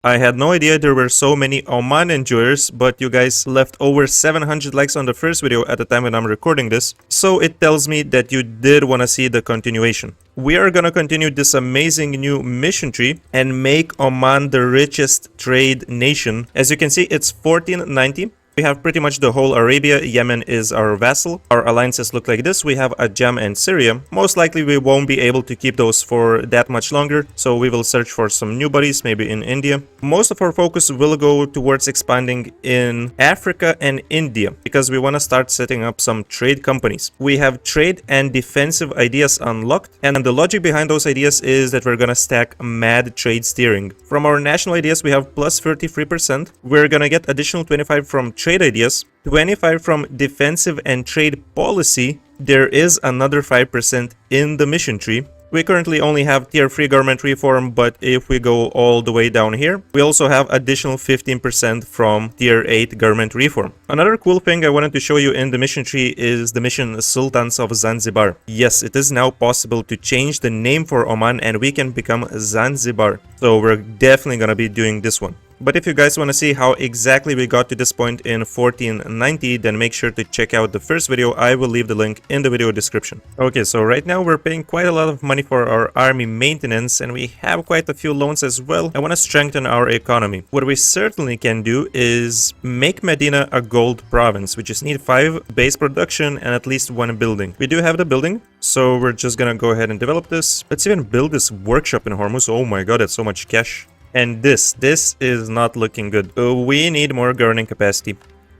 I had no idea there were so many Oman enjoyers, but you guys left over 700 likes on the first video at the time when I'm recording this, so it tells me that you did want to see the continuation. We are gonna continue this amazing new mission tree and make Oman the richest trade nation. As you can see, it's 1490. We have pretty much the whole Arabia. Yemen is our vassal. Our alliances look like this. We have Ajam and Syria. Most likely we won't be able to keep those for that much longer, so we will search for some new buddies, maybe in India. Most of our focus will go towards expanding in Africa and India, because we want to start setting up some trade companies. We have trade and defensive ideas unlocked, and the logic behind those ideas is that we're gonna stack mad trade steering. From our national ideas, we have plus 33%. We're gonna get additional 25 from trade ideas, 25 from defensive and trade policy. There is another 5% in the mission tree. We currently only have tier 3 government reform, but if we go all the way down here, we also have additional 15% from tier 8 government reform. Another cool thing I wanted to show you in the mission tree is the mission Sultans of Zanzibar. Yes, it is now possible to change the name for Oman and we can become Zanzibar. So we're definitely gonna be doing this one. But if you guys want to see how exactly we got to this point in 1490, then make sure to check out the first video. I will leave the link in the video description. Okay, so right now we're paying quite a lot of money for our army maintenance, and we have quite a few loans as well. I want to strengthen our economy. What we certainly can do is make Medina a gold province. We just need 5 base production and at least 1 building. We do have the building, so we're just gonna go ahead and develop this. Let's even build this workshop in Hormuz. Oh my god, that's so much cash. And this is not looking good. We need more governing capacity.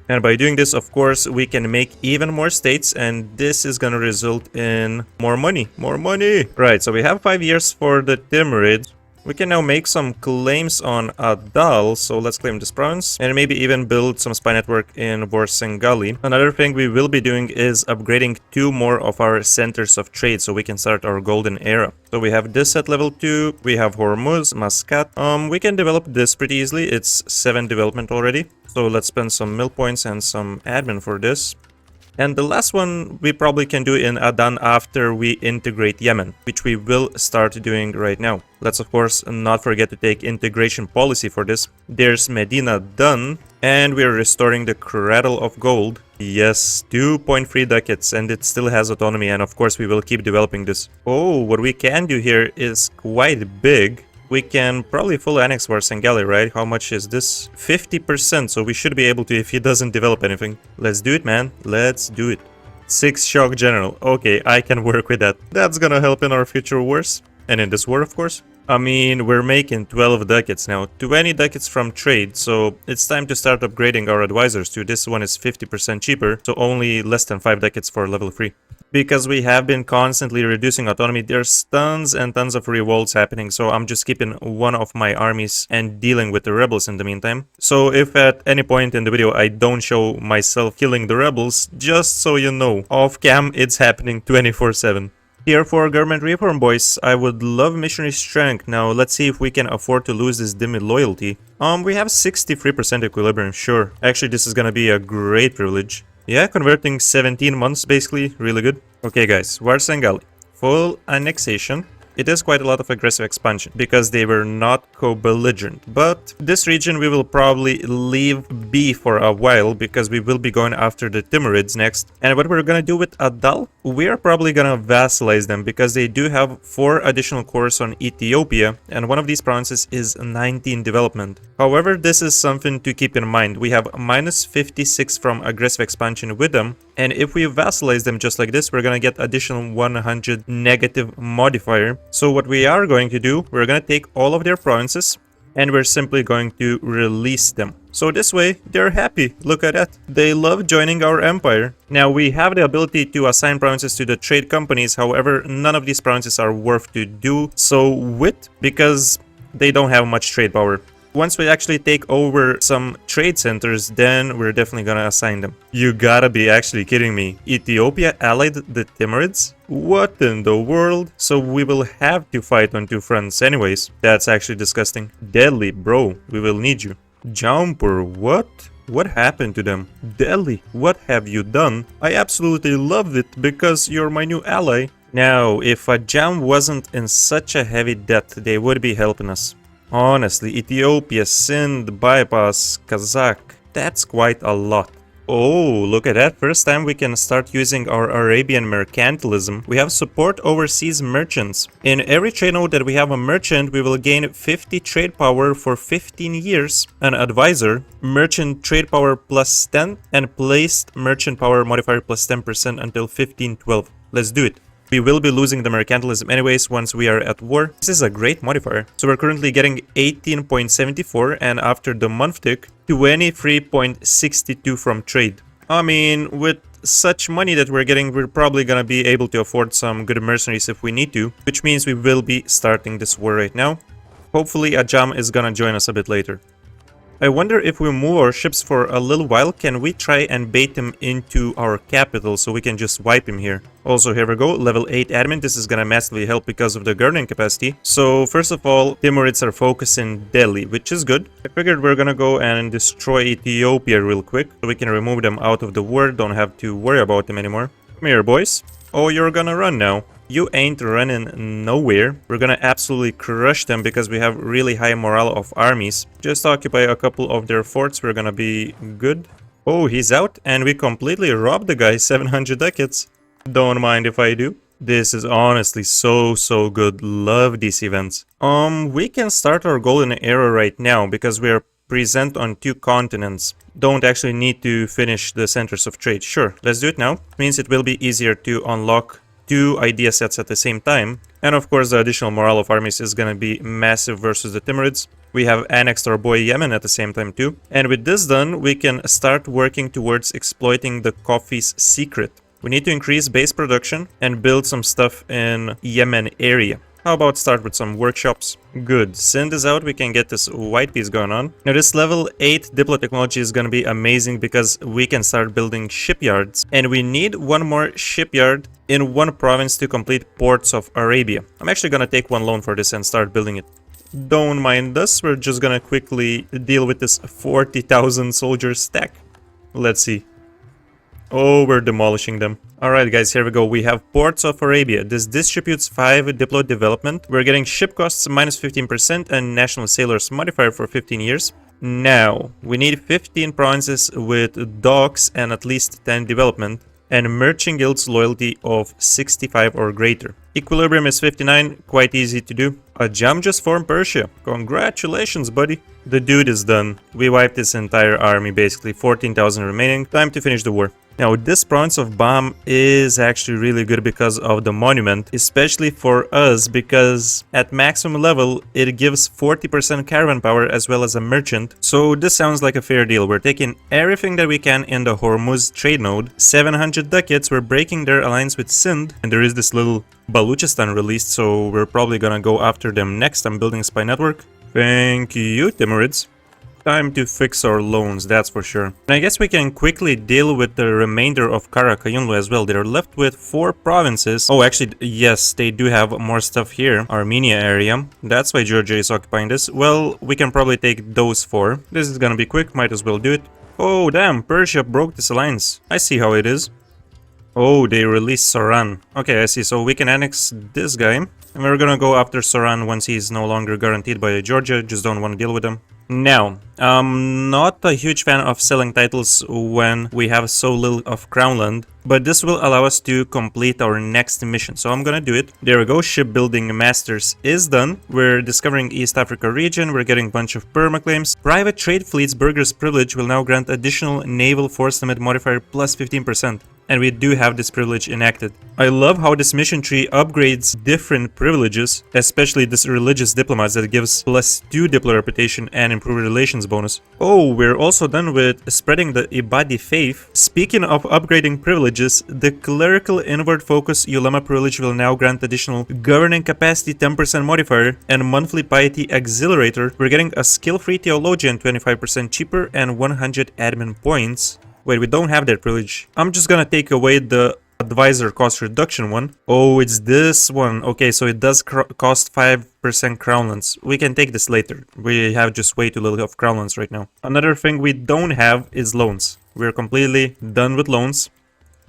And by doing this, of course, we can make even more states, and this is gonna result in more money. More money! Right, so we have 5 years for the Timurids. We can now make some claims on Adal, so let's claim this province, and maybe even build some spy network in Borsengali. Another thing we will be doing is upgrading 2 more of our centers of trade, so we can start our golden era. So we have this at level 2, we have Hormuz, Muscat. We can develop this pretty easily, it's 7 development already. So let's spend some mill points and some admin for this. And the last one we probably can do in Adan after we integrate Yemen, which we will start doing right now. Let's of course not forget to take integration policy for this. There's Medina done, and we're restoring the Cradle of Gold. Yes, 2.3 ducats, and it still has autonomy, and of course we will keep developing this. Oh, what we can do here is quite big. We can probably full annex Varsengali, right? How much is this? 50%, so we should be able to if he doesn't develop anything. Let's do it, man. Let's do it. 6 shock general. Okay, I can work with that. That's gonna help in our future wars. And in this war, of course. I mean, we're making 12 ducats now. 20 ducats from trade, so it's time to start upgrading our advisors too. This one is 50% cheaper, so only less than 5 ducats for level 3. Because we have been constantly reducing autonomy, there's tons and tons of revolts happening, so I'm just keeping one of my armies and dealing with the rebels in the meantime. So if at any point in the video I don't show myself killing the rebels, just so you know, off cam it's happening 24/7. Here for government reform, boys, I would love missionary strength. Now let's see if we can afford to lose this Dhimmi loyalty. We have 63% equilibrium, sure. Actually, this is gonna be a great privilege. Yeah, converting 17 months basically, really good. Okay guys, Varsengali, full annexation. It is quite a lot of aggressive expansion because they were not co-belligerent, but this region we will probably leave be for a while because we will be going after the Timurids next. And what we're gonna do with Adal, we are probably gonna vassalize them because they do have 4 additional cores on Ethiopia, and one of these provinces is 19 development. However, this is something to keep in mind. We have minus 56 from aggressive expansion with them, and if we vassalize them just like this, we're gonna get additional 100 negative modifier. So what we are going to do, we're going to take all of their provinces and we're simply going to release them. So this way, they're happy. Look at that. They love joining our empire. Now, we have the ability to assign provinces to the trade companies. However, none of these provinces are worth to do so with because they don't have much trade power. Once we actually take over some trade centers, then we're definitely gonna assign them. You gotta be actually kidding me. Ethiopia allied the Timurids? What in the world? So we will have to fight on 2 fronts anyways. That's actually disgusting. Delhi, bro, we will need you. Jampur, what? What happened to them? Delhi, what have you done? I absolutely loved it because you're my new ally. Now, if Ajam wasn't in such a heavy debt, they would be helping us. Honestly, Ethiopia, Sindh, Bypass, Kazakh. That's quite a lot. Oh, look at that. First time we can start using our Arabian mercantilism. We have support overseas merchants. In every trade node that we have a merchant, we will gain 50 trade power for 15 years. An advisor, merchant trade power plus 10, and placed merchant power modifier plus 10% until 1512. Let's do it. We will be losing the mercantilism anyways once we are at war. This is a great modifier. So we're currently getting 18.74 and after the month tick, 23.62 from trade. I mean, with such money that we're getting, we're probably gonna be able to afford some good mercenaries if we need to, which means we will be starting this war right now. Hopefully Ajam is gonna join us a bit later. I wonder if we move our ships for a little while, can we try and bait him into our capital so we can just wipe him here? Also, here we go, level 8 admin. This is gonna massively help because of the governing capacity. So, first of all, Timurids are focused in Delhi, which is good. I figured we're gonna go and destroy Ethiopia real quick so we can remove them out of the war, don't have to worry about them anymore. Come here, boys. Oh, you're gonna run now. You ain't running nowhere. We're gonna absolutely crush them because we have really high morale of armies. Just occupy a couple of their forts, we're gonna be good. Oh, he's out and we completely robbed the guy, 700 ducats. Don't mind if I do. This is honestly so good. Love these events. We can start our golden era right now because we are present on 2 continents. Don't actually need to finish the centers of trade. Sure, let's do it now. Means it will be easier to unlock 2 idea sets at the same time. And of course the additional morale of armies is gonna be massive versus the Timurids. We have annexed our boy Yemen at the same time too. And with this done, we can start working towards exploiting the coffee's secret. We need to increase base production and build some stuff in Yemen area. How about start with some workshops? Good. Sindh is out, we can get this white piece going on. Now this level 8 Diplo technology is gonna be amazing because we can start building shipyards. And we need one more shipyard in one province to complete ports of Arabia. I'm actually gonna take one loan for this and start building it. Don't mind us, we're just gonna quickly deal with this 40,000 soldier stack. Let's see. Oh, we're demolishing them. Alright guys, here we go. We have Ports of Arabia. This distributes 5 Diplo development. We're getting ship costs minus 15% and national sailors modifier for 15 years. Now, we need 15 provinces with docks and at least 10 development. And merchant guilds loyalty of 65 or greater. Equilibrium is 59, quite easy to do. Ajam just formed Persia. Congratulations, buddy. The dude is done. We wiped his entire army basically, 14,000 remaining. Time to finish the war. Now this province of Bam is actually really good because of the monument, especially for us because at maximum level it gives 40% caravan power as well as a merchant. So this sounds like a fair deal. We're taking everything that we can in the Hormuz trade node. 700 ducats, we're breaking their alliance with Sindh, and there is this little Baluchistan released, so we're probably gonna go after them next. I'm building a spy network. Thank you, Timurids. Time to fix our loans, that's for sure. And I guess we can quickly deal with the remainder of Karakayunlu as well. They're left with 4 provinces. Oh, actually, yes, they do have more stuff here. Armenia area. That's why Georgia is occupying this. Well, we can probably take those 4. This is gonna be quick, might as well do it. Oh, damn, Persia broke this alliance. I see how it is. Oh, they released Soran. Okay, I see. So we can annex this guy. And we're gonna go after Soran once he's no longer guaranteed by Georgia. Just don't want to deal with him. Now, I'm not a huge fan of selling titles when we have so little of crown land, but this will allow us to complete our next mission, so I'm gonna do it. There we go, shipbuilding masters is done. We're discovering East Africa region, we're getting a bunch of perma claims. Private trade fleets burgers privilege will now grant additional naval force limit modifier plus 15%. And we do have this privilege enacted. I love how this mission tree upgrades different privileges, especially this religious diplomats that gives +2 diplo reputation and improved relations bonus. Oh, we're also done with spreading the Ibadi faith. Speaking of upgrading privileges, the clerical inward focus ulama privilege will now grant additional governing capacity 10% modifier and monthly piety accelerator. We're getting a skill-free theologian 25% cheaper and 100 admin points. Wait, we don't have that privilege. I'm just gonna take away the advisor cost reduction one. Oh, it's this one. Okay, so it does cost 5% crownlands. We can take this later. We have just way too little of crownlands right now. Another thing we don't have is loans. We're completely done with loans.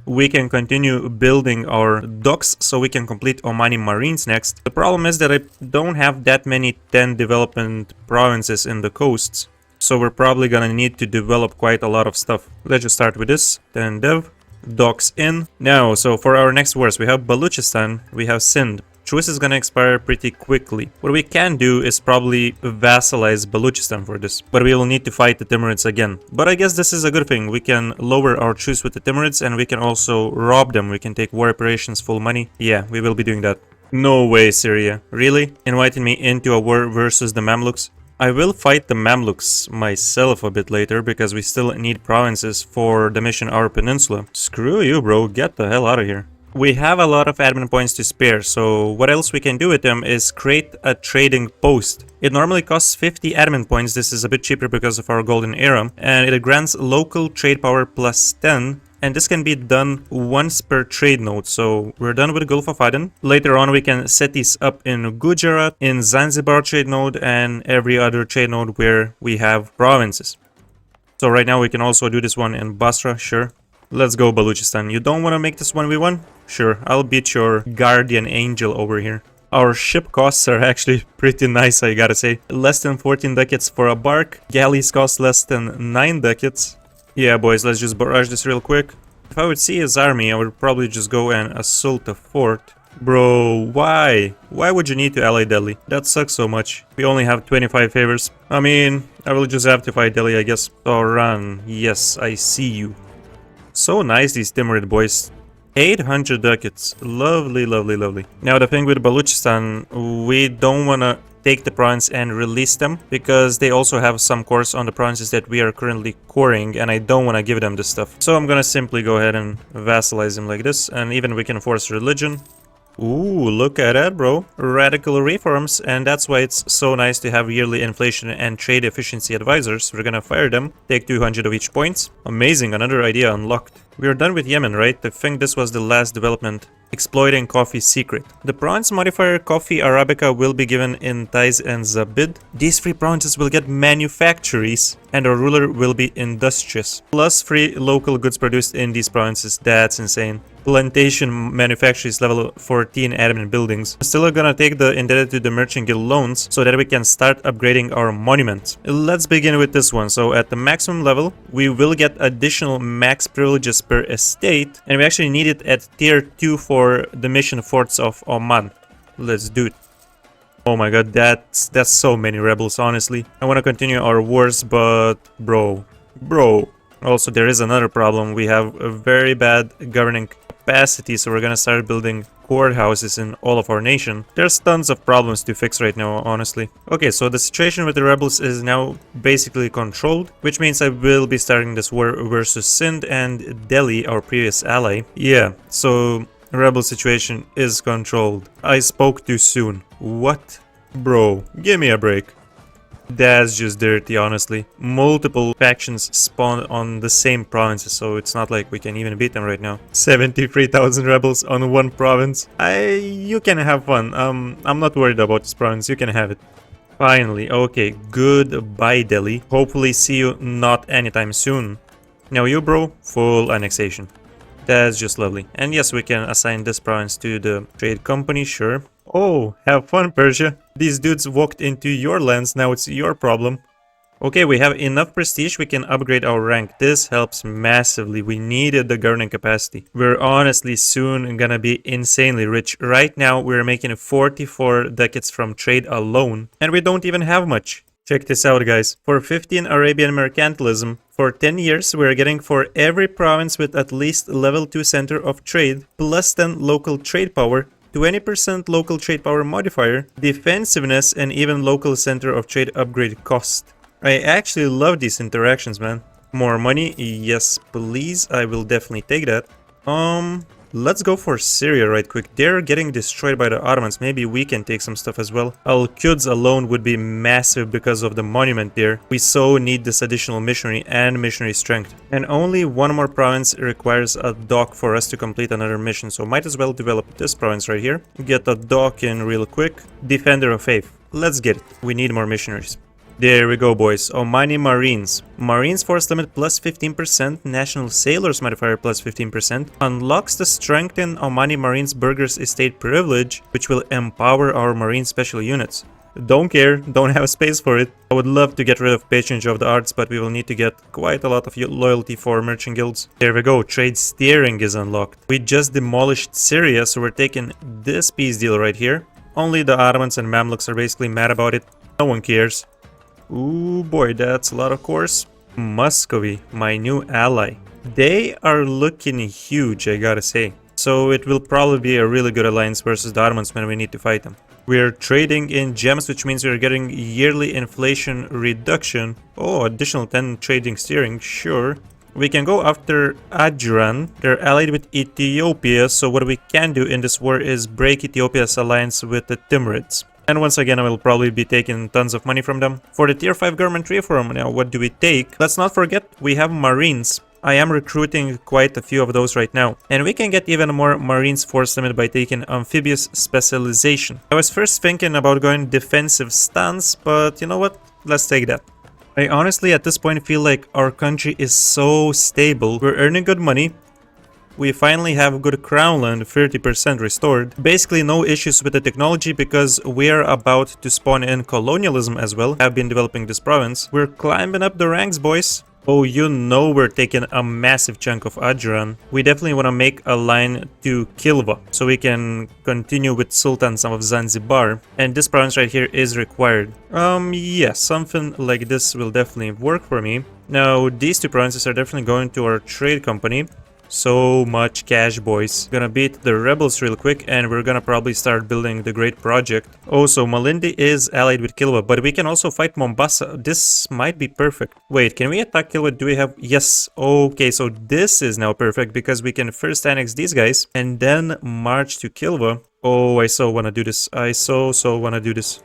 we can continue building our docks so we can complete Omani Marines next. The problem is that I don't have that many 10 development provinces in the coasts, so we're probably gonna need to develop quite a lot of stuff. Let's just start with this, 10 dev, docks in. Now, so for our next wars, we have Balochistan, we have Sindh. Truce is gonna expire pretty quickly. What we can do is probably vassalize Balochistan for this, but we will need to fight the Timurids again. But I guess this is a good thing. We can lower our truce with the Timurids and we can also rob them. We can take war reparations, full money. Yeah, we will be doing that. No way, Syria. Really? Inviting me into a war versus the Mamluks? I will fight the Mamluks myself a bit later because we still need provinces for the mission Our Peninsula. Screw you, bro. Get the hell out of here. We have a lot of admin points to spare, so what else we can do with them is create a trading post. It normally costs 50 admin points. This is a bit cheaper because of our golden era, and it grants local trade power plus 10, and this can be done once per trade node. So we're done with the Gulf of Aden. Later on we can set these up in Gujarat, in Zanzibar trade node, and every other trade node where we have provinces. So right now we can also do this one in Basra, sure. Let's go, Balochistan. You don't want to make this 1v1? Sure, I'll beat your guardian angel over here. Our ship costs are actually pretty nice, I gotta say. Less than 14 ducats for a bark. Galleys cost less than 9 ducats. Yeah, boys, let's just barrage this real quick. If I would see his army, I would probably just go and assault a fort. Bro, why? Why would you need to ally Delhi? That sucks so much. We only have 25 favors. I mean, I will just have to fight Delhi, I guess. Oh, run. Yes, I see you. So nice, these Timurid boys. 800 ducats. Lovely, lovely, lovely. Now, the thing with Balochistan, we don't want to take the province and release them because they also have some cores on the provinces that we are currently coring, and I don't want to give them this stuff. So I'm gonna simply go ahead and vassalize them like this, and even we can force religion. Ooh, look at that, bro. Radical reforms, and that's why it's so nice to have yearly inflation and trade efficiency advisors. We're gonna fire them, take 200 of each points. Amazing, another idea unlocked. We are done with Yemen, right? I think this was the last development. Exploiting coffee's secret. The province modifier Coffee Arabica will be given in Taiz and Zabid. These 3 provinces will get manufactories, and our ruler will be industrious. Plus 3 local goods produced in these provinces. That's insane. Plantation manufactories level 14 admin buildings. We're still gonna take the indebted to the merchant guild loans so that we can start upgrading our monuments. Let's begin with this one. So at the maximum level, we will get additional max privileges per estate, and we actually need it at tier 2 for the mission forts of Oman. Let's do it. Oh my god, that's so many rebels, honestly. I want to continue our wars, but bro. Also, there is another problem. We have a very bad governing capacity, so we're gonna start building courthouses in all of our nation. There's tons of problems to fix right now, honestly. Okay, so the situation with the rebels is now basically controlled, which means I will be starting this war versus Sindh and Delhi, our previous ally. Yeah, so rebel situation is controlled. I spoke too soon. What? Bro, give me a break. That's just dirty, honestly. Multiple factions spawn on the same provinces, so it's not like we can even beat them right now. 73,000 rebels on one province. You can have fun. I'm not worried about this province. You can have it. Finally. Okay, goodbye, Delhi. Hopefully see you not anytime soon. Now you, bro, full annexation. That's just lovely. And yes, we can assign this province to the trade company, sure. Oh, have fun, Persia. These dudes walked into your lands, now it's your problem. Okay, we have enough prestige, we can upgrade our rank. This helps massively. We needed the governing capacity. We're honestly soon gonna be insanely rich. Right now, we're making 44 ducats from trade alone, and we don't even have much. Check this out, guys. For 15 Arabian mercantilism, for 10 years, we're getting for every province with at least level 2 center of trade, plus 10 local trade power, 20% local trade power modifier, defensiveness, and even local center of trade upgrade cost. I actually love these interactions, man. More money? Yes, please. I will definitely take that. Let's go for Syria right quick. They're getting destroyed by the Ottomans. Maybe we can take some stuff as well. Al-Quds alone would be massive because of the monument there. We so need this additional missionary and missionary strength. And only one more province requires a dock for us to complete another mission. So might as well develop this province right here. Get a dock in real quick. Defender of Faith. Let's get it. We need more missionaries. There we go, boys. Omani Marines. Marines force limit plus 15%, National Sailors modifier plus 15%, unlocks the strengthened Omani Marines Burghers Estate privilege, which will empower our Marine special units. Don't care, don't have space for it. I would love to get rid of Patronage of the Arts, but we will need to get quite a lot of loyalty for merchant guilds. There we go, trade steering is unlocked. We just demolished Syria, so we're taking this peace deal right here. Only the Ottomans and Mamluks are basically mad about it. No one cares. Ooh boy, that's a lot of course. Muscovy, my new ally. They are looking huge, I gotta say. So it will probably be a really good alliance versus the Ottomans when we need to fight them. We're trading in gems, which means we're getting yearly inflation reduction. Oh, additional 10 trading steering, sure. We can go after Adjran. They're allied with Ethiopia, so what we can do in this war is break Ethiopia's alliance with the Timurids. And once again, I will probably be taking tons of money from them. For the tier 5 government reform, now what do we take? Let's not forget, we have Marines. I am recruiting quite a few of those right now. And we can get even more Marines force limit by taking amphibious specialization. I was first thinking about going defensive stance, but you know what? Let's take that. I honestly at this point feel like our country is so stable. We're earning good money. We finally have good crown land, 30% restored. Basically no issues with the technology because we are about to spawn in colonialism as well. Have been developing this province. We're climbing up the ranks, boys. Oh, you know we're taking a massive chunk of Adjran. We definitely want to make a line to Kilva so we can continue with Sultans of Zanzibar. And this province right here is required. Yeah, something like this will definitely work for me. Now, these two provinces are definitely going to our trade company. So much cash, boys. Gonna beat the rebels real quick and we're gonna probably start building the great project. Oh, so Malindi is allied with Kilwa, but we can also fight Mombasa. This might be perfect. Wait, can we attack Kilwa? Do we have... Yes. Okay, so this is now perfect because we can first annex these guys and then march to Kilwa. Oh, I so wanna do this. I so wanna do this.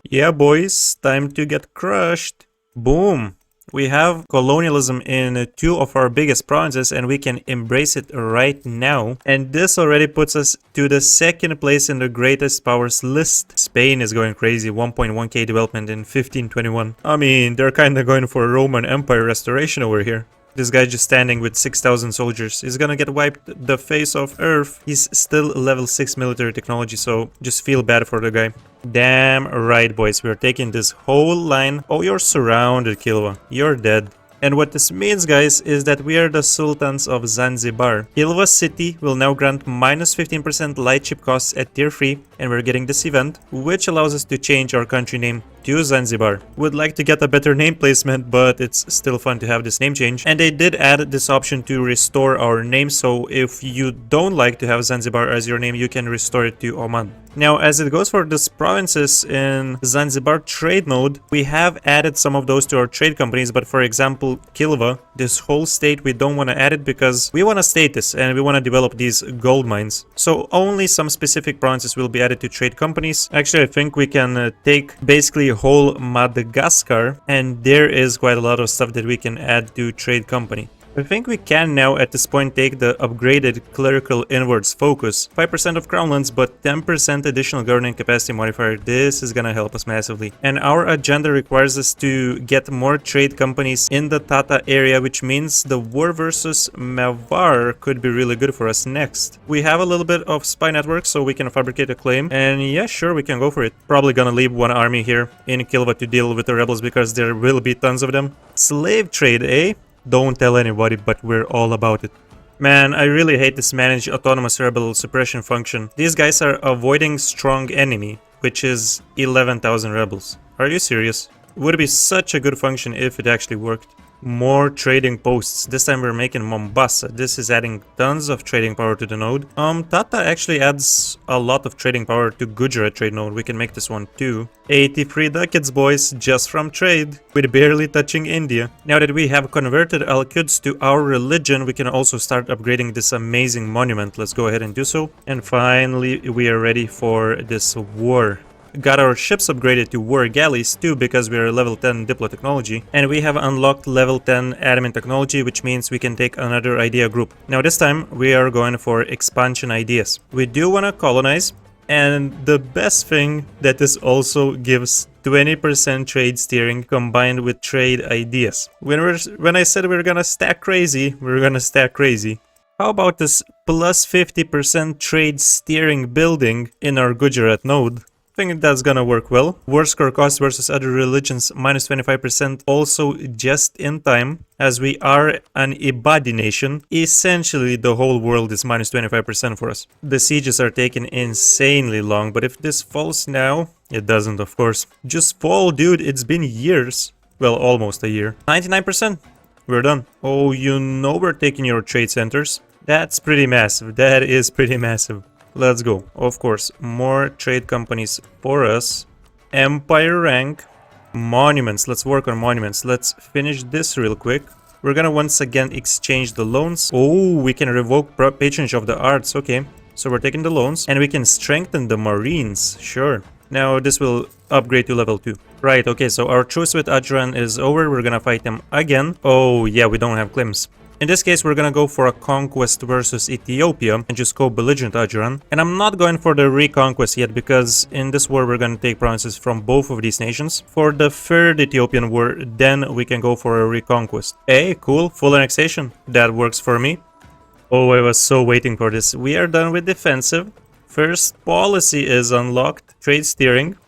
Yeah, boys. Time to get crushed. Boom. We have colonialism in two of our biggest provinces and we can embrace it right now. And this already puts us to the second place in the greatest powers list. Spain is going crazy, 1.1k development in 1521. I mean, they're kinda going for Roman Empire restoration over here. This guy just standing with 6,000 soldiers is gonna get wiped the face of Earth. He's still level 6 military technology, so just feel bad for the guy. Damn right, boys, we're taking this whole line. Oh, you're surrounded, Kilwa. You're dead. And what this means, guys, is that we are the Sultans of Zanzibar. Kilwa City will now grant minus 15% light ship costs at tier 3, and we're getting this event, which allows us to change our country name to Zanzibar. Would like to get a better name placement, but it's still fun to have this name change. And they did add this option to restore our name, so if you don't like to have Zanzibar as your name, you can restore it to Oman. Now, as it goes for these provinces in Zanzibar trade node, we have added some of those to our trade companies, but for example, Kilwa, this whole state, we don't want to add it because we want to status and we want to develop these gold mines. So only some specific provinces will be added to trade companies. Actually, I think we can take basically whole Madagascar, and there is quite a lot of stuff that we can add to trade company. I think we can now at this point take the upgraded clerical inwards focus. 5% of crown lands, but 10% additional governing capacity modifier. This is gonna help us massively. And our agenda requires us to get more trade companies in the Tata area, which means the war versus Mavar could be really good for us next. We have a little bit of spy network, so we can fabricate a claim. And yeah, sure, we can go for it. Probably gonna leave one army here in Kilwa to deal with the rebels because there will be tons of them. Slave trade, eh? Don't tell anybody, but we're all about it. Man, I really hate this manage autonomous rebel suppression function. These guys are avoiding strong enemy, which is 11,000 rebels. Are you serious? Would be such a good function if it actually worked. More trading posts. This time we're making Mombasa. This is adding tons of trading power to the node. Tata actually adds a lot of trading power to Gujarat trade node. We can make this one too. 83 ducats, boys, just from trade, with barely touching India. Now that we have converted Al-Quds to our religion, we can also start upgrading this amazing monument. Let's go ahead and do so. And finally, we are ready for this war. Got our ships upgraded to war galleys too because we are level 10 Diplo technology, and we have unlocked level 10 admin technology, which means we can take another idea group. Now this time we are going for expansion ideas. We do want to colonize, And the best thing, that this also gives 20% trade steering combined with trade ideas. When I said we're gonna stack crazy, we're gonna stack crazy. How about this plus 50% trade steering building in our Gujarat node? I think that's gonna work well. War score cost versus other religions minus 25%, also just in time, as we are an Ibadi nation. Essentially the whole world is minus 25% for us. The sieges are taking insanely long, but if this falls now, it doesn't, of course. Just fall, dude, it's been years. Well, almost a year. 99%, we're done. Oh, you know we're taking your trade centers. That's pretty massive, that is pretty massive. Let's go. Of course, more trade companies for us. Empire rank. Monuments. Let's work on monuments. Let's finish this real quick. We're gonna once again exchange the loans. Oh, we can revoke patronage of the arts. Okay, so we're taking the loans. And we can strengthen the marines. Sure. Now this will upgrade to level 2. Right, okay, so our truce with Ajran is over. We're gonna fight them again. Oh, yeah, we don't have claims. In this case, we're gonna go for a conquest versus Ethiopia and just go belligerent Ajran. And I'm not going for the reconquest yet because in this war we're gonna take provinces from both of these nations. For the third Ethiopian war, then we can go for a reconquest. Hey, cool, full annexation. That works for me. Oh, I was so waiting for this. We are done with defensive. First policy is unlocked. Trade steering.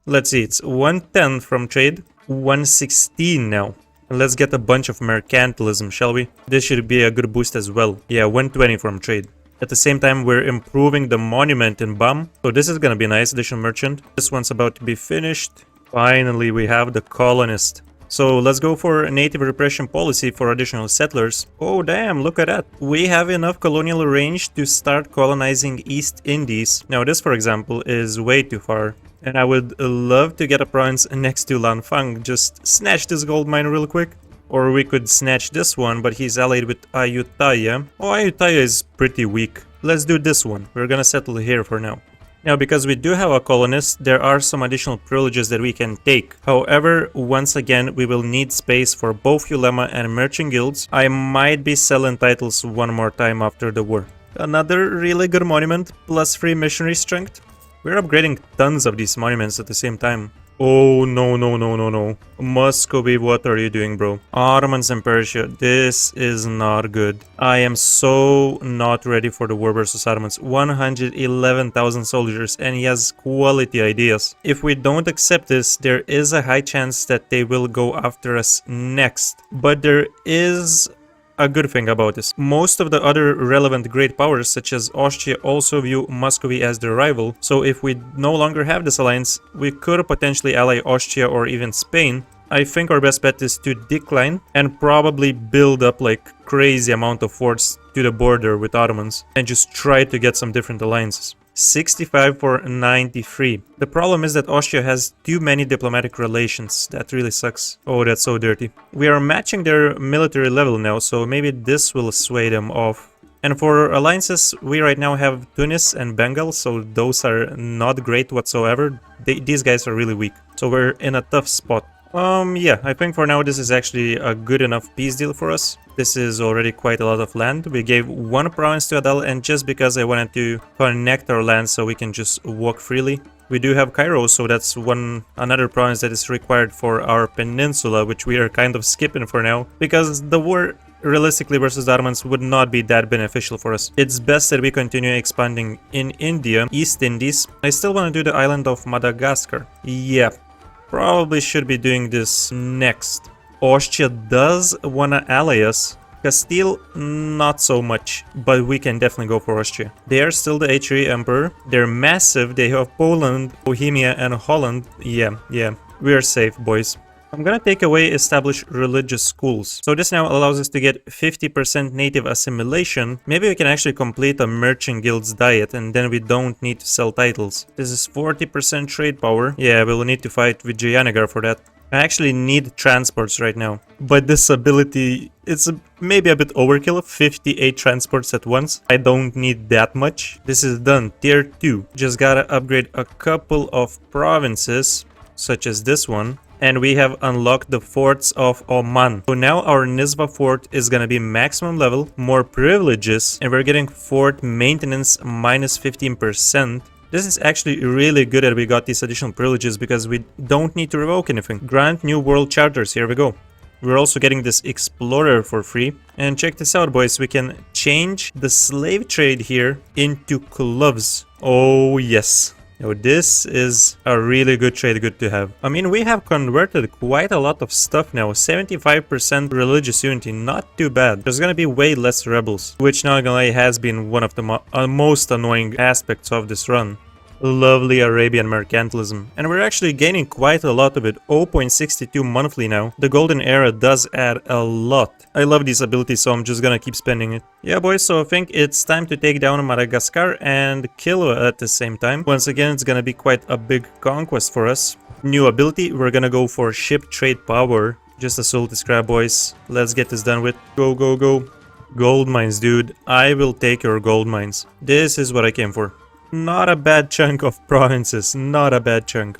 Let's see, it's 110 from trade. 116 now. Let's get a bunch of mercantilism, shall we? This should be a good boost as well. Yeah, 120 from trade. At the same time, we're improving the monument in Bam. So this is gonna be nice, additional merchant. This one's about to be finished. Finally, we have the colonist. So let's go for native repression policy for additional settlers. Oh damn, look at that. We have enough colonial range to start colonizing East Indies. Now this, for example, is way too far. And I would love to get a province next to Lanfang. Just snatch this gold mine real quick. Or we could snatch this one, but he's allied with Ayutthaya. Oh, Ayutthaya is pretty weak. Let's do this one. We're gonna settle here for now. Now, because we do have a colonist, there are some additional privileges that we can take. However, once again, we will need space for both ulema and merchant guilds. I might be selling titles one more time after the war. Another really good monument, plus 3 missionary strength. We're upgrading tons of these monuments at the same time. Oh, no, no, no, no, no. Muscovy, what are you doing, bro? Ottomans and Persia, this is not good. I am so not ready for the war versus Ottomans. 111,000 soldiers, and he has quality ideas. If we don't accept this, there is a high chance that they will go after us next. But there is a good thing about this. Most of the other relevant great powers such as Austria also view Muscovy as their rival, so if we no longer have this alliance, we could potentially ally Austria or even Spain. I think our best bet is to decline and probably build up like crazy amount of forts to the border with Ottomans and just try to get some different alliances. 65 for 93. The problem is that Austria has too many diplomatic relations. That really sucks. Oh, that's so dirty. We are matching their military level now, so maybe this will sway them off. And for alliances, we right now have Tunis and Bengal, so those are not great whatsoever. These guys are really weak. So we're in a tough spot. Yeah, I think for now this is actually a good enough peace deal for us. This is already quite a lot of land. We gave one province to Adal, and just because I wanted to connect our land so we can just walk freely. We do have Cairo, so that's another province that is required for our peninsula, which we are kind of skipping for now, because the war realistically versus the Ottomans would not be that beneficial for us. It's best that we continue expanding in India, East Indies. I still want to do the island of Madagascar. Yeah. Probably should be doing this next. Austria does wanna ally us. Castile, not so much, but we can definitely go for Austria. They are still the H3 Emperor. They're massive. They have Poland, Bohemia, and Holland. Yeah, we are safe, boys. I'm gonna take away established religious schools. So this now allows us to get 50% native assimilation. Maybe we can actually complete a merchant guild's diet and then we don't need to sell titles. This is 40% trade power. Yeah, we'll need to fight with Vijayanagar for that. I actually need transports right now. But this ability, it's maybe a bit overkill. 58 transports at once. I don't need that much. This is done. Tier 2. Just gotta upgrade a couple of provinces, such as this one. And we have unlocked the forts of Oman. So now our Nizwa fort is gonna be maximum level, more privileges, and we're getting fort maintenance minus 15%. This is actually really good that we got these additional privileges because we don't need to revoke anything. Grant new world charters, here we go. We're also getting this explorer for free. And check this out, boys, we can change the slave trade here into gloves. Oh yes. Now this is a really good trade, good to have. I mean, we have converted quite a lot of stuff now. 75% religious unity, not too bad. There's gonna be way less rebels, which not gonna lie has been one of the most annoying aspects of this run. Lovely Arabian mercantilism. And we're actually gaining quite a lot of it. 0.62 monthly now. The golden era does add a lot. I love these abilities, so I'm just gonna keep spending it. Yeah, boys, so I think it's time to take down Madagascar and kill at the same time. Once again, it's gonna be quite a big conquest for us. New ability, we're gonna go for ship trade power. Just assault this crab, boys. Let's get this done with. Go, go, go. Gold mines, dude. I will take your gold mines. This is what I came for. Not a bad chunk of provinces, not a bad chunk.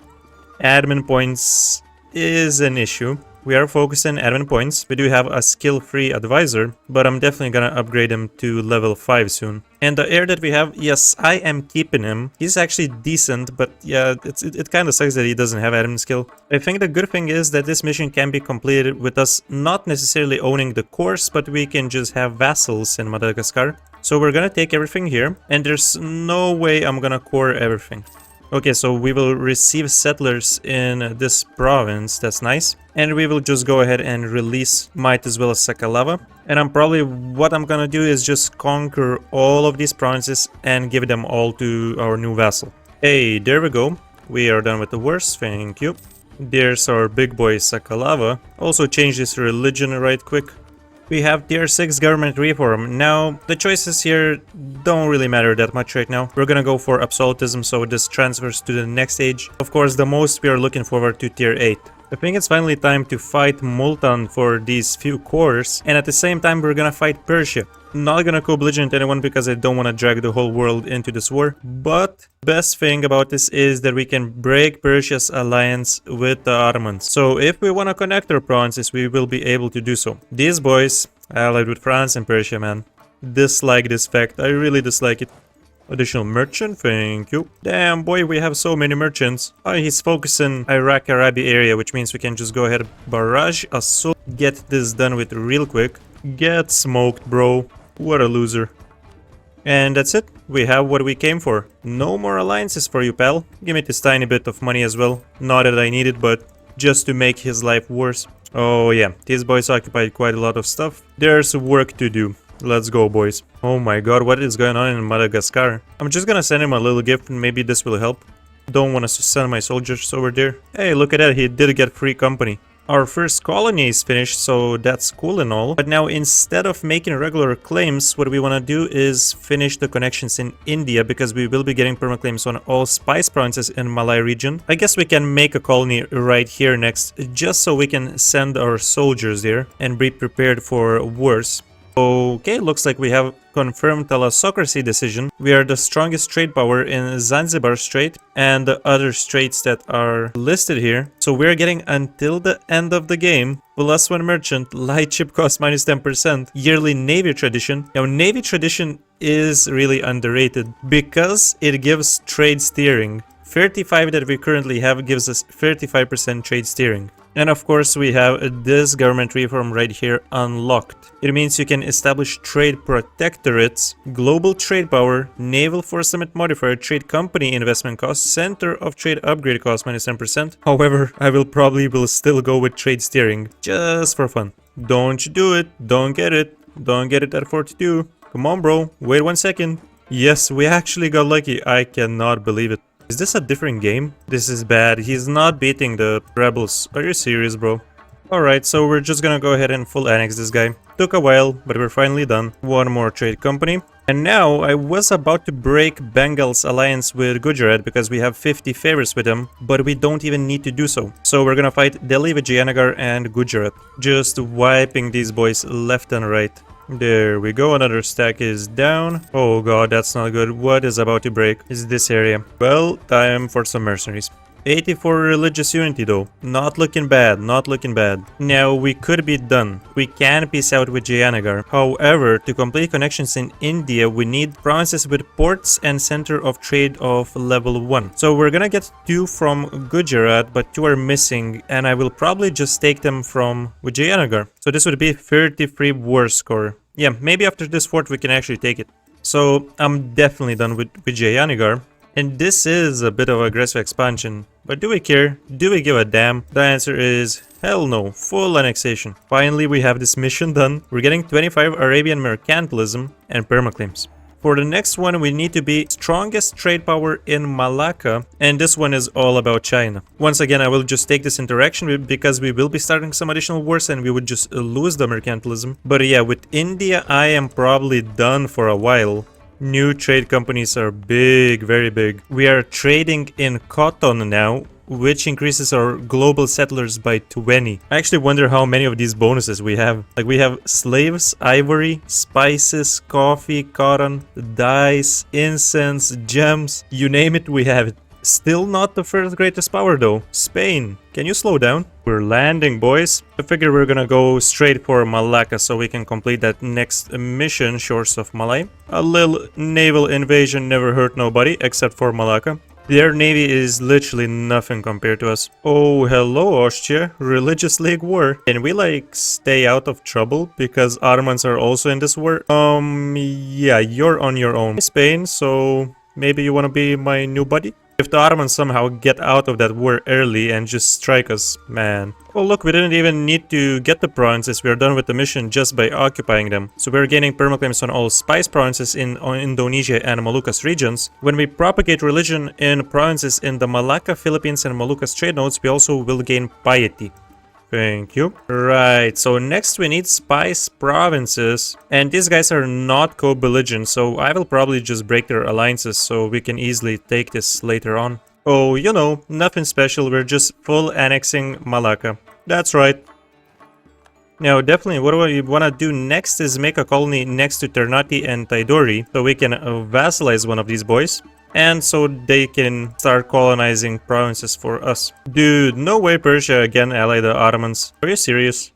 Admin points is an issue. We are focused on admin points. We do have a skill-free advisor, but I'm definitely gonna upgrade him to level 5 soon. And the heir that we have, yes, I am keeping him. He's actually decent, but yeah, it kind of sucks that he doesn't have admin skill. I think the good thing is that this mission can be completed with us not necessarily owning the course, but we can just have vassals in Madagascar. So we're gonna take everything here, and there's no way I'm gonna core everything. Okay, so we will receive settlers in this province, that's nice. And we will just go ahead and release Might as well as Sakalava. And what I'm gonna do is just conquer all of these provinces and give them all to our new vassal. Hey, there we go. We are done with the worst, thank you. There's our big boy Sakalava. Also change this religion right quick. We have tier 6 government reform. Now, the choices here don't really matter that much right now. We're gonna go for absolutism, so this transfers to the next stage. Of course, the most we are looking forward to tier 8. I think it's finally time to fight Multan for these few cores, and at the same time we're gonna fight Persia. Not gonna co-belligerent anyone because I don't want to drag the whole world into this war, but best thing about this is that we can break Persia's alliance with the Ottomans. So if we want to connect our provinces, we will be able to do so. These boys allied with France and Persia, man. Dislike this fact, I really dislike it. Additional merchant, thank you. Damn, boy, we have so many merchants. Oh, he's focusing Iraq-Arabia area, which means we can just go ahead, barrage, assault, get this done with real quick. Get smoked, bro. What a loser. And that's it. We have what we came for. No more alliances for you, pal. Give me this tiny bit of money as well. Not that I need it, but just to make his life worse. Oh yeah, these boys occupied quite a lot of stuff. There's work to do. Let's go, boys. Oh my god, what is going on in Madagascar? I'm just gonna send him a little gift and maybe this will help. Don't want to send my soldiers over there. Hey, look at that, he did get free company. Our first colony is finished, so that's cool and all. But now instead of making regular claims, what we want to do is finish the connections in India, because we will be getting permaclaims on all spice provinces in Malay region. I guess we can make a colony right here next, just so we can send our soldiers there and be prepared for wars. Okay, looks like we have confirmed thalassocracy decision. We are the strongest trade power in Zanzibar Strait and the other straits that are listed here. So we're getting until the end of the game. Plus one merchant, light ship cost minus 10%, yearly navy tradition. Now navy tradition is really underrated because it gives trade steering. 35 that we currently have gives us 35% trade steering. And of course we have this government reform right here unlocked. It means you can establish trade protectorates, global trade power, naval force limit modifier, trade company investment cost, center of trade upgrade cost minus 10%. However, I will still go with trade steering, just for fun. Don't you do it, don't get it at 42. Come on bro, wait 1 second. Yes, we actually got lucky, I cannot believe it. Is this a different game? This is bad. He's not beating the rebels. Are you serious, bro? Alright, so we're just gonna go ahead and full annex this guy. Took a while, but we're finally done. One more trade company. And now I was about to break Bengal's alliance with Gujarat because we have 50 favors with them, but we don't even need to do so. So we're gonna fight Delhi, Vijayanagar and Gujarat. Just wiping these boys left and right. There we go, another stack is down. Oh god, that's not good. What is about to break is this area. Well, time for some mercenaries. 84 religious unity though. Not looking bad, not looking bad. Now we could be done. We can peace out with Jayanagar. However, to complete connections in India, we need provinces with ports and center of trade of level 1. So we're gonna get 2 from Gujarat, but 2 are missing, and I will probably just take them from Vijayanagar. So this would be 33 war score. Yeah, maybe after this fort we can actually take it. So I'm definitely done with Vijayanagar. And this is a bit of aggressive expansion. But do we care? Do we give a damn? The answer is hell no. Full annexation. Finally, we have this mission done. We're getting 25 Arabian mercantilism and permaclaims. For the next one, we need to be strongest trade power in Malacca, and this one is all about China. Once again, I will just take this interaction because we will be starting some additional wars and we would just lose the mercantilism. But yeah, with India, I am probably done for a while. New trade companies are big, very big. We are trading in cotton now, which increases our global settlers by 20. I actually wonder how many of these bonuses we have. Like, we have slaves, ivory, spices, coffee, cotton, dyes, incense, gems, you name it, we have it. Still not the first greatest power though. Spain, can you slow down? We're landing, boys. I figure we're gonna go straight for Malacca so we can complete that next mission, Shores of Malay. A little naval invasion never hurt nobody except for Malacca. Their navy is literally nothing compared to us. Oh, hello, Austria. Religious League war. Can we, like, stay out of trouble because Ottomans are also in this war? Yeah, you're on your own. Spain, so maybe you wanna be my new buddy? If the Ottomans somehow get out of that war early and just strike us, man. Oh look, we didn't even need to get the provinces, we are done with the mission just by occupying them. So we're gaining permaclaims on all spice provinces in Indonesia and Moluccas regions. When we propagate religion in provinces in the Malacca, Philippines and Moluccas trade nodes, we also will gain piety. Thank you. Right, so next we need spice provinces. And these guys are not co-belligerent, so I will probably just break their alliances so we can easily take this later on. Oh, you know, nothing special, we're just full annexing Malacca. That's right. Now, definitely what we want to do next is make a colony next to Ternate and Tidore so we can vassalize one of these boys. And so they can start colonizing provinces for us. Dude, no way Persia again ally the Ottomans. Are you serious?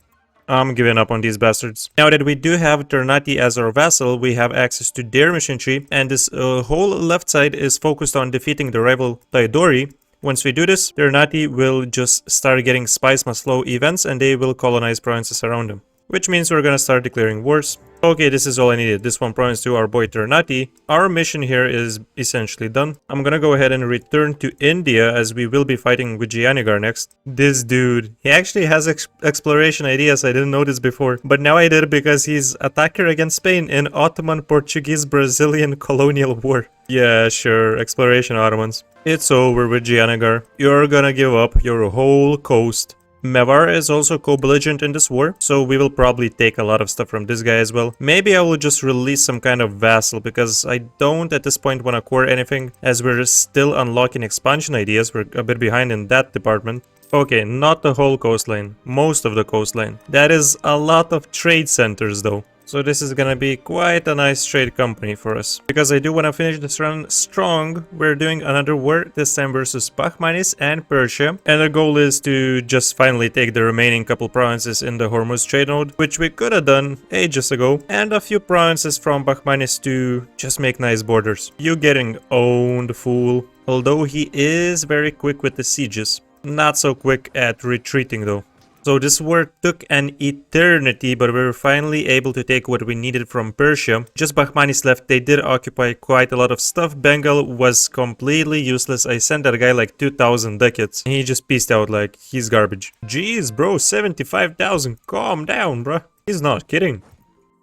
I'm giving up on these bastards. Now that we do have Ternate as our vassal, we have access to their mission tree. And this whole left side is focused on defeating the rival Tidore. Once we do this, Ternate will just start getting spice must flow events and they will colonize provinces around them. Which means we're gonna start declaring wars. Okay, this is all I needed. This one province to our boy Ternate. Our mission here is essentially done. I'm gonna go ahead and return to India as we will be fighting with Vijayanagar next. This dude, he actually has exploration ideas. I didn't know this before. But now I did because he's attacker against Spain in Ottoman, Portuguese, Brazilian colonial war. Yeah, sure, exploration Ottomans. It's over with Vijayanagar. You're gonna give up your whole coast. Mewar is also co-belligerent in this war, so we will probably take a lot of stuff from this guy as well. Maybe I will just release some kind of vassal, because I don't at this point want to core anything, as we're still unlocking expansion ideas. We're a bit behind in that department. Okay, not the whole coastline, most of the coastline. That is a lot of trade centers though. So this is gonna be quite a nice trade company for us. Because I do want to finish this run strong, we're doing another war, this time versus Bahmanis and Persia. And the goal is to just finally take the remaining couple provinces in the Hormuz trade node, which we could have done ages ago. And a few provinces from Bahmanis to just make nice borders. You getting owned, fool. Although he is very quick with the sieges. Not so quick at retreating though. So this war took an eternity, but we were finally able to take what we needed from Persia. Just Bahmanis left, they did occupy quite a lot of stuff. Bengal was completely useless. I sent that guy like 2,000 ducats. And he just pieced out like he's garbage. Jeez, bro, 75,000. Calm down, bro. He's not kidding.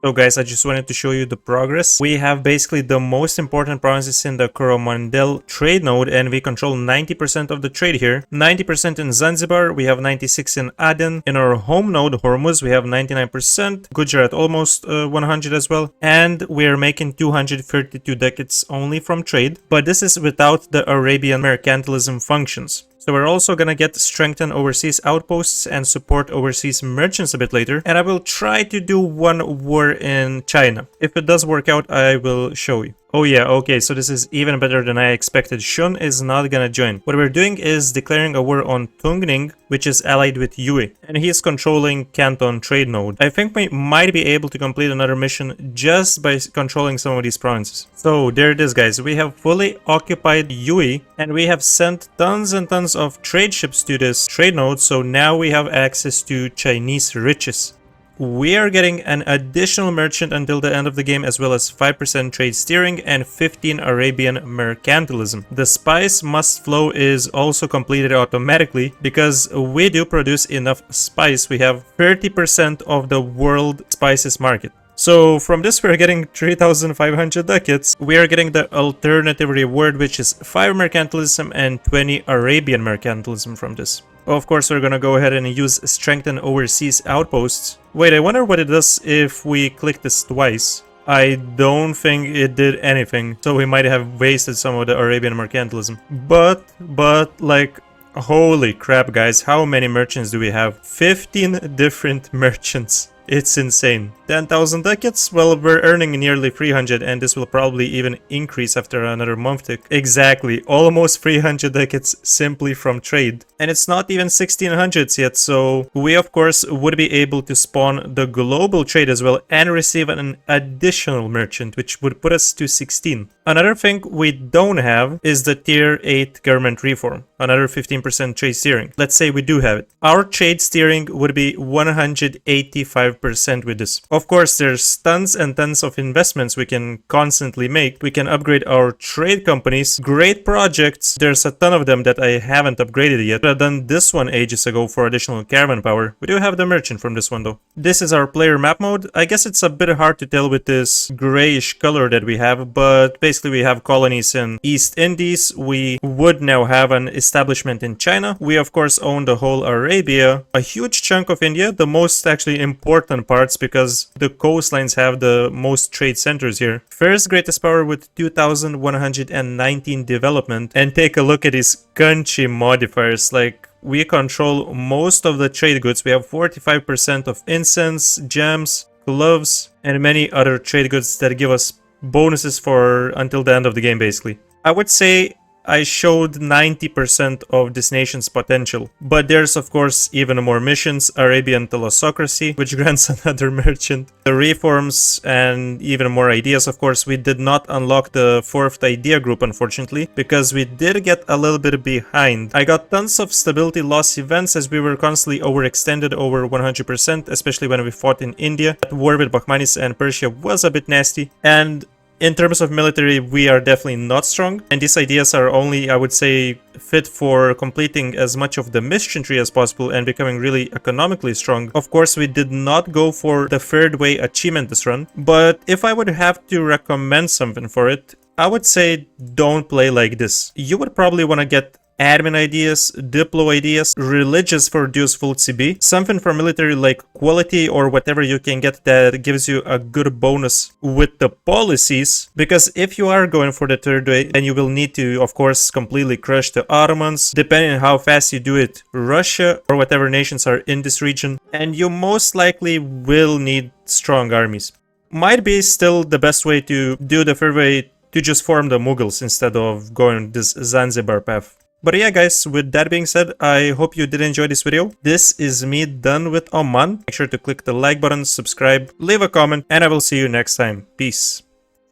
So guys, I just wanted to show you the progress. We have basically the most important provinces in the Coromandel trade node, and we control 90% of the trade here. 90% in Zanzibar, we have 96 in Aden. In our home node, Hormuz, we have 99%. Gujarat almost 100 as well. And we are making 232 ducats only from trade. But this is without the Arabian mercantilism functions. So we're also gonna get strengthen overseas outposts and support overseas merchants a bit later. And I will try to do one war in China. If it does work out, I will show you. Oh yeah, okay, so this is even better than I expected. Shun is not gonna join. What we're doing is declaring a war on Tungning, which is allied with Yue, and he is controlling Canton trade node. I think we might be able to complete another mission just by controlling some of these provinces. So there it is, guys. We have fully occupied Yue, and we have sent tons and tons of trade ships to this trade node, so now we have access to Chinese riches. We are getting an additional merchant until the end of the game, as well as 5% trade steering and 15 Arabian mercantilism. The spice must flow is also completed automatically because we do produce enough spice. We have 30% of the world spices market. So from this we're getting 3,500 ducats. We are getting the alternative reward, which is 5 mercantilism and 20 Arabian mercantilism from this. Of course, we're gonna go ahead and use strengthen overseas outposts. Wait, I wonder what it does if we click this twice. I don't think it did anything, so we might have wasted some of the Arabian mercantilism. But like, holy crap, guys, how many merchants do we have? 15 different merchants. It's insane. 10,000 ducats? Well, we're earning nearly 300, and this will probably even increase after another month tick. Exactly, almost 300 ducats simply from trade. And it's not even 1600s yet, so we of course would be able to spawn the global trade as well and receive an additional merchant, which would put us to 16. Another thing we don't have is the tier 8 government reform, another 15% trade steering. Let's say we do have it. Our trade steering would be 185% with this. Of course, there's tons and tons of investments we can constantly make. We can upgrade our trade companies. Great projects. There's a ton of them that I haven't upgraded yet. I've done this one ages ago for additional caravan power. We do have the merchant from this one though. This is our player map mode. I guess it's a bit hard to tell with this grayish color that we have, but basically we have colonies in East Indies. We would now have an establishment in China. We of course own the whole Arabia, a huge chunk of India, the most actually important parts because the coastlines have the most trade centers here. First greatest power with 2,119 development, and take a look at these country modifiers. Like, we control most of the trade goods. We have 45% of incense, gems, gloves, and many other trade goods that give us bonuses for until the end of the game basically. I would say I showed 90% of this nation's potential, but there's of course even more missions. Arabian Thalassocracy, which grants another merchant, the reforms, and even more ideas. Of course, we did not unlock the 4th idea group unfortunately, because we did get a little bit behind. I got tons of stability loss events as we were constantly overextended over 100%, especially when we fought in India. That war with Bahmanis and Persia was a bit nasty, and in terms of military, we are definitely not strong, and these ideas are only, I would say, fit for completing as much of the mission tree as possible and becoming really economically strong. Of course, we did not go for the third way achievement this run, but if I would have to recommend something for it, I would say don't play like this. You would probably want to get admin ideas, diplo ideas, religious for useful CB, something for military like quality or whatever you can get that gives you a good bonus with the policies, because if you are going for the third way, then you will need to of course completely crush the Ottomans, depending on how fast you do it, Russia or whatever nations are in this region, and you most likely will need strong armies. Might be still the best way to do the third way, to just form the Mughals instead of going this Zanzibar path. But yeah guys, with that being said, I hope you did enjoy this video. This is me done with Oman. Make sure to click the like button, subscribe, leave a comment, and I will see you next time. Peace.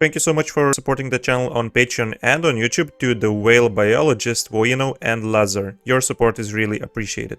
Thank you so much for supporting the channel on Patreon and on YouTube, to the Whale Biologist, Woeno, and Lazar. Your support is really appreciated.